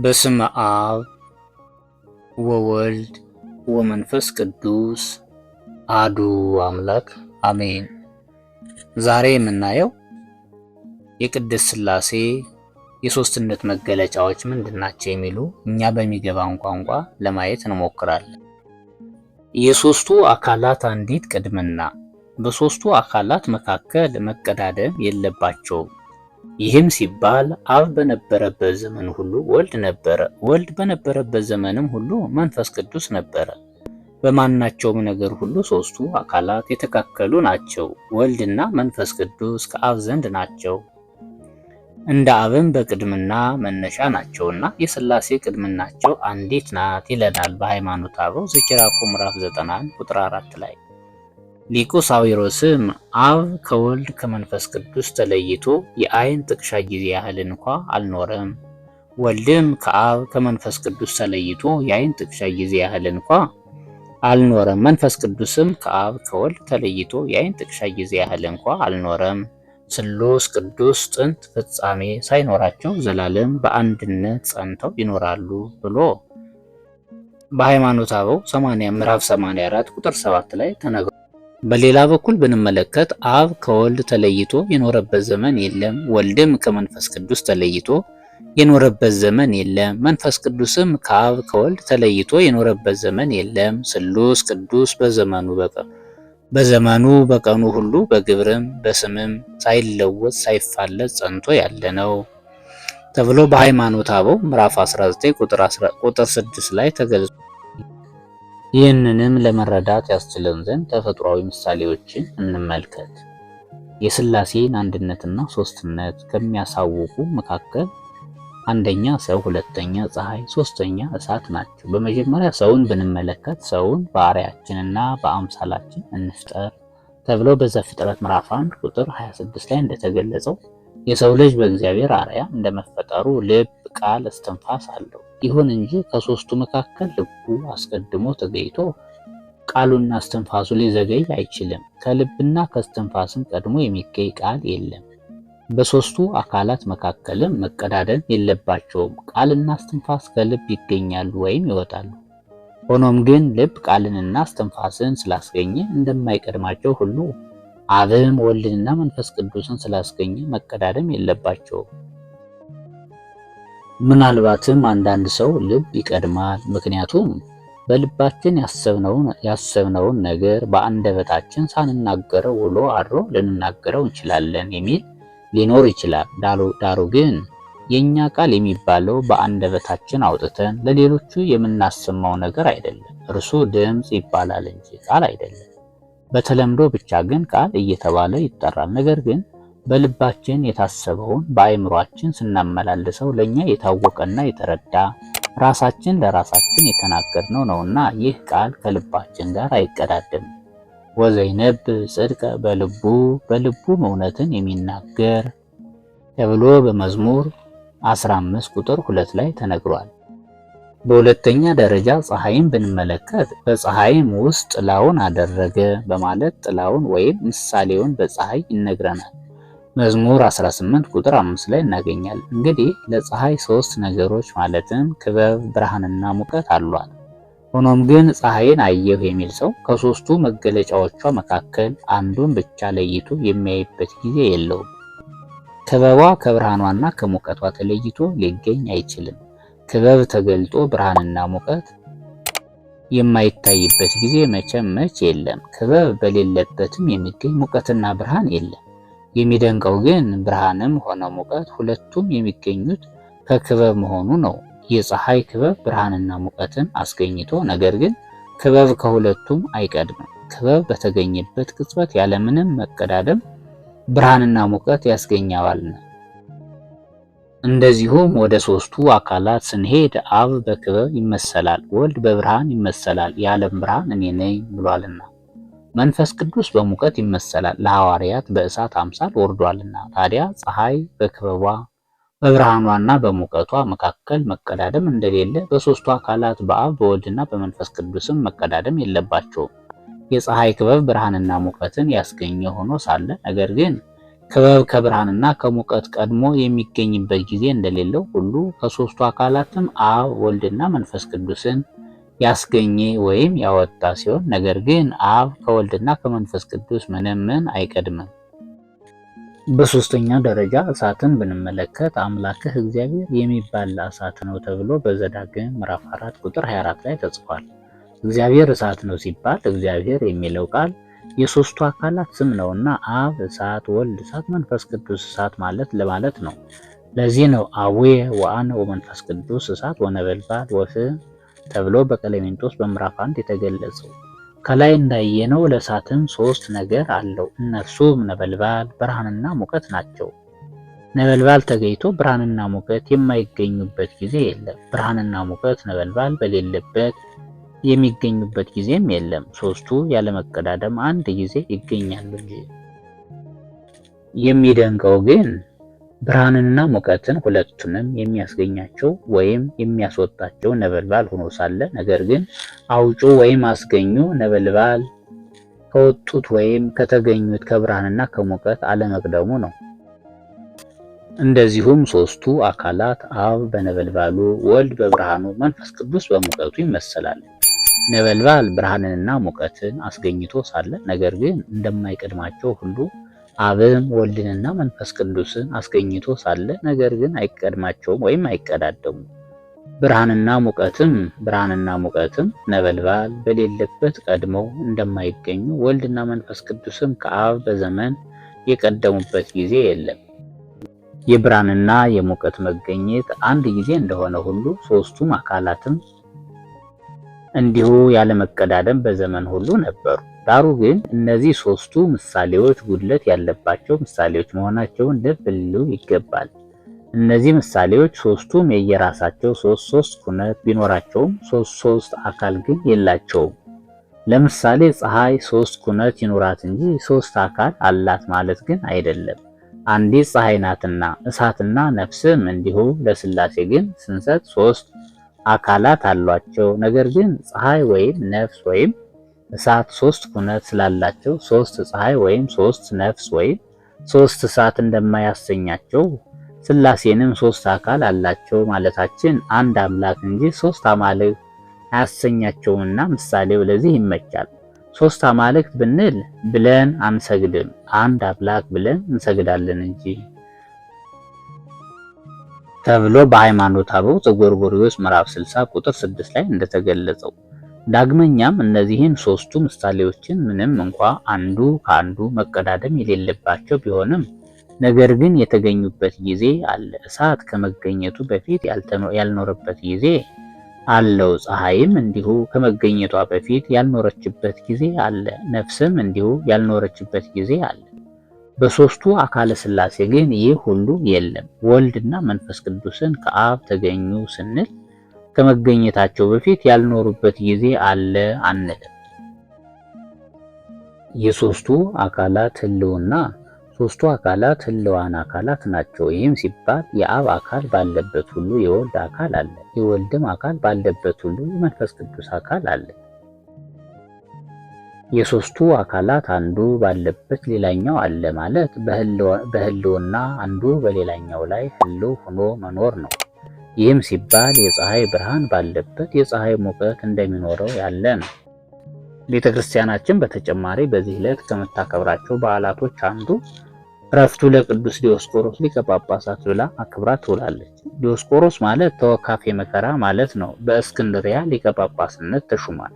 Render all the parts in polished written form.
በስመ አብ ወወልድ ወመንፈስ ቅዱስ አሐዱ አምላክ አሜን። ዛሬ የምናየው የቅድስት ሥላሴ የሦስትነት መገለጫዎች ምንድናቸው የሚሉ እኛ በሚገባን ቋንቋ ለማየት እንሞክራለን። የሦስቱ አካላት አንዲት ቅድምና፣ በሦስቱ አካላት መካከል መቀዳደም የለባቸውም። ይህም ሲባል አብ በነበረበት ዘመን ሁሉ ወልድ ነበረ፣ ወልድ በነበረበት ዘመንም ሁሉ መንፈስ ቅዱስ ነበረ። በማናቸውም ነገር ሁሉ ሦስቱ አካላት የተካከሉ ናቸው። ወልድና መንፈስ ቅዱስ ከአብ ዘንድ ናቸው፣ እንደ አብም በቅድምና መነሻ ናቸውና የሥላሴ ቅድምናቸው አንዲት ናት ይለናል በሃይማኖተ አበው ዘኪራኮ ምዕራፍ 91 ቁጥር 4 ላይ። ሊቁ ሳዊሮስም አብ ከወልድ ከመንፈስ ቅዱስ ተለይቶ የዓይን ጥቅሻ ጊዜ ያህል እንኳ አልኖረም፣ ወልድም ከአብ ከመንፈስ ቅዱስ ተለይቶ የዓይን ጥቅሻ ጊዜ ያህል እንኳ አልኖረም፣ መንፈስ ቅዱስም ከአብ ከወልድ ተለይቶ የዓይን ጥቅሻ ጊዜ ያህል እንኳ አልኖረም። ስሉስ ቅዱስ ጥንት ፍጻሜ ሳይኖራቸው ዘላለም በአንድነት ጸንተው ይኖራሉ ብሎ በሃይማኖተ አበው ምዕራፍ 84 ቁጥር 7 ላይ ተነግሯል። በሌላ በኩል ብንመለከት አብ ከወልድ ተለይቶ የኖረበት ዘመን የለም፣ ወልድም ከመንፈስ ቅዱስ ተለይቶ የኖረበት ዘመን የለም፣ መንፈስ ቅዱስም ከአብ ከወልድ ተለይቶ የኖረበት ዘመን የለም። ስሉስ ቅዱስ በዘመኑ በቀኑ ሁሉ በግብርም በስምም ሳይለወጥ ሳይፋለጥ ጸንቶ ያለ ነው ተብሎ በሃይማኖተ አበው ምዕራፍ 19 ቁጥር 6 ላይ ተገልጿል። ይህንንም ለመረዳት ያስችለን ዘንድ ተፈጥሯዊ ምሳሌዎችን እንመልከት። የሥላሴን አንድነትና ሦስትነት ከሚያሳውቁ መካከል አንደኛ ሰው፣ ሁለተኛ ፀሐይ፣ ሦስተኛ እሳት ናቸው። በመጀመሪያ ሰውን ብንመለከት ሰውን በአርአያችንና በአምሳላችን እንፍጠር ተብሎ በዘፍጥረት ምዕራፍ 1 ቁጥር 26 ላይ እንደተገለጸው የሰው ልጅ በእግዚአብሔር አርአያ እንደመፈጠሩ ልብ፣ ቃል፣ እስትንፋስ አለው። ይሁን እንጂ ከሦስቱ መካከል ልቡ አስቀድሞ ተገኝቶ ቃሉና እስትንፋሱ ሊዘገይ አይችልም። ከልብና ከእስትንፋስም ቀድሞ የሚገኝ ቃል የለም። በሦስቱ አካላት መካከልም መቀዳደም የለባቸውም። ቃልና እስትንፋስ ከልብ ይገኛሉ ወይም ይወጣሉ። ሆኖም ግን ልብ ቃልንና እስትንፋስን ስላስገኘ እንደማይቀድማቸው ሁሉ አብም ወልድንና መንፈስ ቅዱስን ስላስገኘ መቀዳደም የለባቸውም። ምናልባትም አንዳንድ ሰው ልብ ይቀድማል፣ ምክንያቱም በልባችን ያሰብነውን ነገር በአንደበታችን ሳንናገረው ውሎ አድሮ ልንናገረው እንችላለን የሚል ሊኖር ይችላል። ዳሩ ግን የኛ ቃል የሚባለው በአንደበታችን አውጥተን ለሌሎቹ የምናሰማው ነገር አይደለም። እርሱ ድምፅ ይባላል እንጂ ቃል አይደለም። በተለምዶ ብቻ ግን ቃል እየተባለ ይጠራል። ነገር ግን በልባችን የታሰበውን በአእምሯችን ስናመላልሰው ለኛ የታወቀና የተረዳ ራሳችን ለራሳችን የተናገርነው ነውና ይህ ቃል ከልባችን ጋር አይቀዳደምም። ወዘይነብ ጽድቀ በልቡም እውነትን የሚናገር ተብሎ በመዝሙር 15 ቁጥር 2 ላይ ተነግሯል። በሁለተኛ ደረጃ ፀሐይን ብንመለከት በፀሐይም ውስጥ ጥላውን አደረገ በማለት ጥላውን ወይም ምሳሌውን በፀሐይ ይነግረናል። መዝሙር 18 ቁጥር 5 ላይ እናገኛለን። እንግዲህ ለፀሐይ 3 ነገሮች ማለትም ክበብ፣ ብርሃንና ሙቀት አሏት። ሆኖም ግን ፀሐይን አየሁ የሚል ሰው ከሦስቱ መገለጫዎቿ መካከል አንዱን ብቻ ለይቶ የሚያይበት ጊዜ የለውም። ክበቧ ከብርሃኗና ከሙቀቷ ተለይቶ ሊገኝ አይችልም። ክበብ ተገልጦ ብርሃንና ሙቀት የማይታይበት ጊዜ መቼ የለም። ክበብ በሌለበትም የሚገኝ ሙቀትና ብርሃን የለም። የሚደንቀው ግን ብርሃንም ሆነ ሙቀት ሁለቱም የሚገኙት ከክበብ መሆኑ ነው። የፀሐይ ክበብ ብርሃንና ሙቀትን አስገኝቶ፣ ነገር ግን ክበብ ከሁለቱም አይቀድምም። ክበብ በተገኘበት ቅጽበት ያለምንም መቀዳደም ብርሃንና ሙቀት ያስገኘዋልና። እንደዚሁም ወደ ሦስቱ አካላት ስንሄድ አብ በክበብ ይመሰላል፣ ወልድ በብርሃን ይመሰላል፣ የዓለም ብርሃን እኔ ነኝ ብሏልና። መንፈስ ቅዱስ በሙቀት ይመሰላል፣ ለሐዋርያት በእሳት አምሳል ወርዷልና። ታዲያ ፀሐይ በክበቧ በብርሃኗና በሙቀቷ መካከል መቀዳደም እንደሌለ በሦስቱ አካላት በአብ በወልድና በመንፈስ ቅዱስም መቀዳደም የለባቸውም። የፀሐይ ክበብ ብርሃንና ሙቀትን ያስገኘ ሆኖ ሳለ ነገር ግን ክበብ ከብርሃንና ከሙቀት ቀድሞ የሚገኝበት ጊዜ እንደሌለው ሁሉ ከሦስቱ አካላትም አብ ወልድና መንፈስ ቅዱስን ያስገኘ ወይም ያወጣ ሲሆን፣ ነገር ግን አብ ከወልድና ከመንፈስ ቅዱስ ምንም አይቀድምም። በሶስተኛ ደረጃ እሳትን ብንመለከት አምላክህ እግዚአብሔር የሚባላ እሳት ነው ተብሎ በዘዳግም ምዕራፍ 4 ቁጥር 24 ላይ ተጽፏል። እግዚአብሔር እሳት ነው ሲባል እግዚአብሔር የሚለው ቃል የሶስቱ አካላት ስም ነውና አብ እሳት፣ ወልድ እሳት፣ መንፈስ ቅዱስ እሳት ለማለት ነው። ለዚህ ነው አቡየ ወአነ ወመንፈስ ቅዱስ እሳት ወነበልባል ወፍም ተብሎ በቀሌምንጦስ በምዕራፍ 1 የተገለጸው። ከላይ እንዳየነው ለእሳትም ሶስት ነገር አለው። እነርሱም ነበልባል፣ ብርሃንና ሙቀት ናቸው። ነበልባል ተገኝቶ ብርሃንና ሙቀት የማይገኙበት ጊዜ የለም። ብርሃንና ሙቀት ነበልባል በሌለበት የሚገኙበት ጊዜም የለም። ሶስቱ ያለመቀዳደም አንድ ጊዜ ይገኛሉ እንጂ። የሚደንቀው ግን ብርሃንንና ሙቀትን ሁለቱንም የሚያስገኛቸው ወይም የሚያስወጣቸው ነበልባል ሆኖ ሳለ ነገር ግን አውጩ ወይም አስገኙ ነበልባል ከወጡት ወይም ከተገኙት ከብርሃንና ከሙቀት አለመቅደሙ ነው። እንደዚሁም ሶስቱ አካላት አብ በነበልባሉ፣ ወልድ በብርሃኑ፣ መንፈስ ቅዱስ በሙቀቱ ይመሰላሉ። ነበልባል ብርሃንንና ሙቀትን አስገኝቶ ሳለ ነገር ግን እንደማይቀድማቸው ሁሉ አብም ወልድንና መንፈስ ቅዱስን አስገኝቶ ሳለ ነገር ግን አይቀድማቸውም ወይም አይቀዳደሙም። ብርሃንና ሙቀትም ነበልባል በሌለበት ቀድመው እንደማይገኙ ወልድና መንፈስ ቅዱስም ከአብ በዘመን የቀደሙበት ጊዜ የለም። የብርሃንና የሙቀት መገኘት አንድ ጊዜ እንደሆነ ሁሉ ሶስቱም አካላትም እንዲሁ ያለመቀዳደም በዘመን ሁሉ ነበሩ። ዳሩ ግን እነዚህ ሶስቱ ምሳሌዎች ጉድለት ያለባቸው ምሳሌዎች መሆናቸውን ልብ ሊሉ ይገባል። እነዚህ ምሳሌዎች ሶስቱም የየራሳቸው ሶስት ኩነት ቢኖራቸውም ሶስት አካል ግን የላቸውም። ለምሳሌ ፀሐይ ሶስት ኩነት ይኑራት እንጂ ሶስት አካል አላት ማለት ግን አይደለም። አንዲት ፀሐይ ናትና። እሳትና ነፍስም እንዲሁ ለሥላሴ ግን ስንሰጥ ሶስት አካላት አሏቸው። ነገር ግን ፀሐይ ወይም ነፍስ ወይም እሳት ሶስት ኩነት ስላላቸው ሶስት ፀሐይ ወይም ሶስት ነፍስ ወይም ሶስት እሳት እንደማያሰኛቸው ሥላሴንም ሶስት አካል አላቸው ማለታችን አንድ አምላክ እንጂ ሶስት አማልክት አያሰኛቸውምና ምሳሌው ለዚህ ይመቻል። ሶስት አማልክት ብለን አንሰግድም፣ አንድ አምላክ ብለን እንሰግዳለን እንጂ ተብሎ በሃይማኖተ አበው ዘጎርጎርዮስ ምዕራፍ 60 ቁጥር 6 ላይ እንደተገለጸው። ዳግመኛም እነዚህን ሶስቱ ምሳሌዎችን ምንም እንኳ አንዱ ከአንዱ መቀዳደም የሌለባቸው ቢሆንም ነገር ግን የተገኙበት ጊዜ አለ። እሳት ከመገኘቱ በፊት ያልኖረበት ጊዜ አለው። ፀሐይም እንዲሁ ከመገኘቷ በፊት ያልኖረችበት ጊዜ አለ። ነፍስም እንዲሁ ያልኖረችበት ጊዜ አለ። በሶስቱ አካለ ሥላሴ ግን ይህ ሁሉ የለም። ወልድና መንፈስ ቅዱስን ከአብ ተገኙ ስንል ከመገኘታቸው በፊት ያልኖሩበት ጊዜ አለ አንልም። የሶስቱ አካላት ህልውና ሶስቱ አካላት ህልዋን አካላት ናቸው። ይህም ሲባል የአብ አካል ባለበት ሁሉ የወልድ አካል አለ፣ የወልድም አካል ባለበት ሁሉ የመንፈስ ቅዱስ አካል አለ። የሶስቱ አካላት አንዱ ባለበት ሌላኛው አለ ማለት በህልውና አንዱ በሌላኛው ላይ ህልው ሆኖ መኖር ነው። ይህም ሲባል የፀሐይ ብርሃን ባለበት የፀሐይ ሙቀት እንደሚኖረው ያለ ነው። ቤተክርስቲያናችን በተጨማሪ በዚህ ዕለት ከምታከብራቸው በዓላቶች አንዱ ዕረፍቱ ለቅዱስ ዲዮስቆሮስ ሊቀ ጳጳሳት ብላ አክብራ ትውላለች። ዲዮስቆሮስ ማለት ተወካፌ መከራ ማለት ነው። በእስክንድሪያ ሊቀ ጳጳስነት ተሹሟል።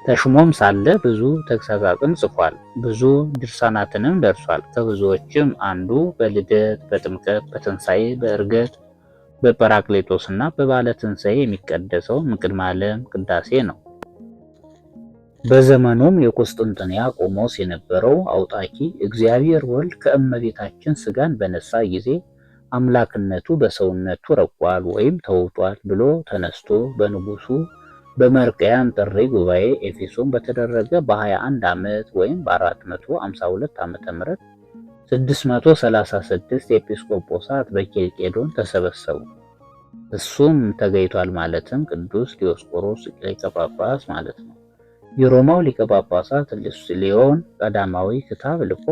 ተሹሞም ሳለ ብዙ ተግሳጻትን ጽፏል። ብዙ ድርሳናትንም ደርሷል። ከብዙዎችም አንዱ በልደት፣ በጥምቀት፣ በትንሣኤ፣ በዕርገት፣ በጰራቅሊጦስ እና በበዓለ ትንሣኤ የሚቀደሰው እምቅድመ ዓለም ቅዳሴ ነው። በዘመኑም የቁስጥንጥንያ ቆሞስ የነበረው አውጣኪ እግዚአብሔር ወልድ ከእመቤታችን ሥጋን በነሳ ጊዜ አምላክነቱ በሰውነቱ ረቋል ወይም ተውጧል ብሎ ተነስቶ በንጉሱ በመርቅያን ጥሪ ጉባኤ ኤፌሶን በተደረገ በ21 ዓመት ወይም በ452 ዓመተ ምህረት 636 ኤጲስቆጶሳት በኬልቄዶን ተሰበሰቡ። እሱም ተገኝቷል ማለትም ቅዱስ ዲዮስቆሮስ ሊቀ ጳጳስ ማለት ነው። የሮማው ሊቀ ጳጳሳት ሊዮን ቀዳማዊ ክታብ ልኮ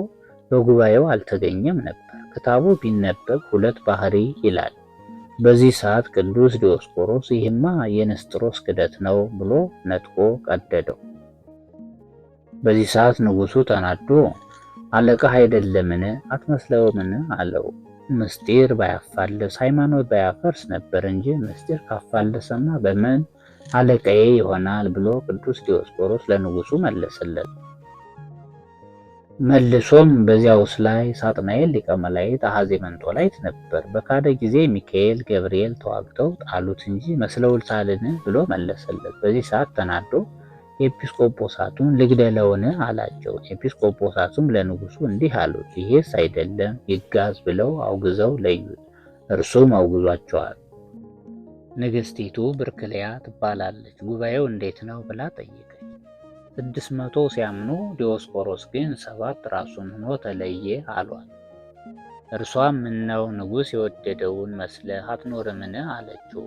በጉባኤው አልተገኘም ነበር። ክታቡ ቢነበብ 2 ባህሪ ይላል። በዚህ ሰዓት ቅዱስ ዲዮስቆሮስ ይህማ የንስጥሮስ ክደት ነው ብሎ ነጥቆ ቀደደው። በዚህ ሰዓት ንጉሱ ተናዶ አለቃህ አይደለምን? አትመስለውምን? አለው። ምስጢር ባያፋልስ ሃይማኖት ባያፈርስ ነበር እንጂ ምስጢር ካፋለሰማ በምን አለቃዬ ይሆናል ብሎ ቅዱስ ዲዮስቆሮስ ለንጉሱ መለሰለት። መልሶም በዚያውስ ላይ ሳጥናኤል ሊቀ መላእክት አሐዜ መንጦላዕት ነበር። በካደ ጊዜ ሚካኤል ገብርኤል ተዋግተው ጣሉት እንጂ መስለውታልን ብሎ መለሰለት። በዚህ ሰዓት ተናዶ ኤጲስቆጶሳቱን ልግደለውን አላቸው። ኤጲስቆጶሳቱም ለንጉሱ እንዲህ አሉት፣ ይሄስ አይደለም ይጋዝ ብለው አውግዘው ለዩት። እርሱም አውግዟቸዋል። ንግስቲቱ ብርክልያ ትባላለች። ጉባኤው እንዴት ነው ብላ ጠየቀች። 600 ሲያምኑ ዲዮስቆሮስ ግን 7 ራሱን ሆኖ ተለየ አሏት። እርሷም ምነው ንጉሥ የወደደውን መስለህ አትኖርምን አለችው።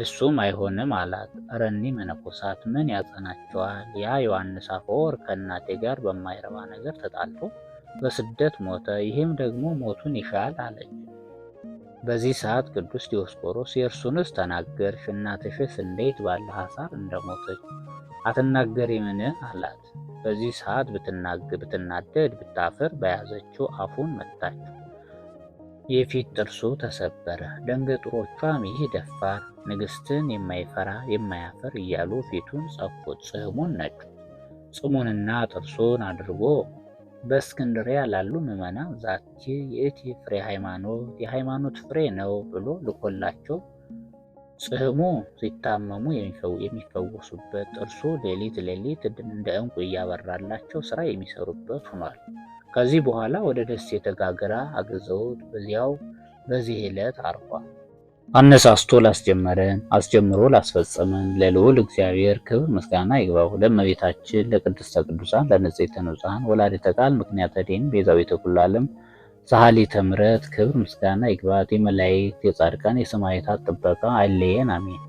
እሱም አይሆንም አላት። እረ እኒህ መነኮሳት ምን ያጸናቸዋል? ያ ዮሐንስ አፈወርቅ ከእናቴ ጋር በማይረባ ነገር ተጣልቶ በስደት ሞተ፣ ይህም ደግሞ ሞቱን ይሻል አለች። በዚህ ሰዓት ቅዱስ ዲዮስቆሮስ የእርሱንስ ተናገርሽ፣ እናትሽስ እንዴት ባለ ሐሳር እንደሞተች አትናገሪምን አላት። በዚህ ሰዓት ብትናደድ ብታፍር በያዘችው አፉን መታችው። የፊት ጥርሱ ተሰበረ። ደንገጥሮቿም ይህ ደፋር ንግስትን የማይፈራ የማያፍር እያሉ ፊቱን ጸፉት፣ ጽሕሙን ነጩት። ጽሙንና ጥርሱን አድርጎ በእስክንድርያ ላሉ ምዕመናን ዛቲ የእቲ ፍሬ ሃይማኖት የሃይማኖት ፍሬ ነው ብሎ ልኮላቸው ጽሕሙ ሲታመሙ የሚፈወሱበት፣ ጥርሱ ሌሊት እንደ ዕንቁ እያበራላቸው ስራ የሚሰሩበት ሆኗል። ከዚህ በኋላ ወደ ደሴተ ጋግራ አግዘውት በዚህ ዕለት አርፏል። አነሳስቶ ላስጀመረን አስጀምሮ ላስፈጸመን ለልዑል እግዚአብሔር ክብር ምስጋና ይግባው። ለእመቤታችን ለቅድስተ ቅዱሳን ለንጽሕተ ንጹሐን ወላዲተ ቃል ምክንያተ ድኅነት ቤዛዊተ ኩሉ ዓለም ሰዓሊተ ምሕረት ክብር ምስጋና ይግባት። የመላእክት የጻድቃን የሰማዕታት ጥበቃ አይለየን፣ አሜን።